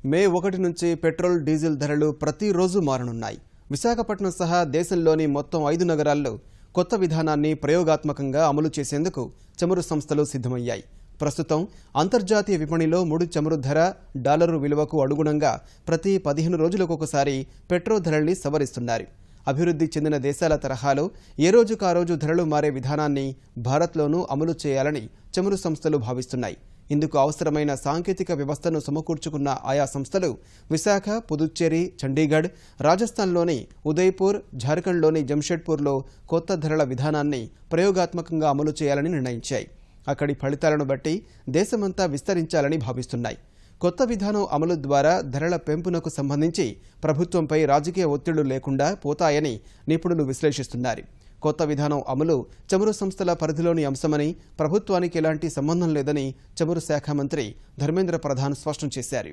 మే 1 నుంచి petrol diesel ధరలు ప్రతిరోజు మారనున్నాయి. విశాఖపట్నం సహా దేశంలోని మొత్తం 5 నగరాల్లో కొత్త విధానాన్ని ప్రయోగాత్మకంగా అమలు చేసేందుకు చమురు సంస్థలు సిద్ధమయ్యాయి. ప్రస్తుతం అంతర్జాతీయ విపణిలో ముడి చమురు ధర డాలరు విలువకు అనుగుణంగా ప్రతి 15 రోజులకొకసారి పెట్రోల్ ధరల్ని సవరిస్తున్నారు. అభివృద్ధి చెందిన దేశాల తరహాలో ఏ రోజుకు ఆ రోజు ధరలు మారే విధానాన్ని భారత్లోనూ అమలు చేయాలని చమురు సంస్థలు భావిస్తున్నాయి. ఇందుకు అవసరమైన సాంకేతిక వ్యవస్థను సమకూర్చుకున్న ఆయా సంస్థలు విశాఖ, పుదుచ్చేరి, చండీగఢ్, రాజస్థాన్లోని ఉదయ్పూర్, జార్ఖండ్లోని జంషెడ్పూర్లో కొత్త ధరల విధానాన్ని ప్రయోగాత్మకంగా అమలు చేయాలని నిర్ణయించాయి. అక్కడి ఫలితాలను బట్టి దేశమంతా విస్తరించాలని భావిస్తున్నాయి. కొత్త విధానం అమలు ద్వారా ధరల పెంపునకు సంబంధించి ప్రభుత్వంపై రాజకీయ ఒత్తిళ్లు లేకుండా పోతాయని నిపుణులు విశ్లేషిస్తున్నారు. కొత్త విధానం అమలు చమురు సంస్థల పరిధిలోని అంశమని, ప్రభుత్వానికి ఎలాంటి సంబంధం లేదని చమురు శాఖ మంత్రి ధర్మేంద్ర ప్రధాన్ స్పష్టం చేశారు.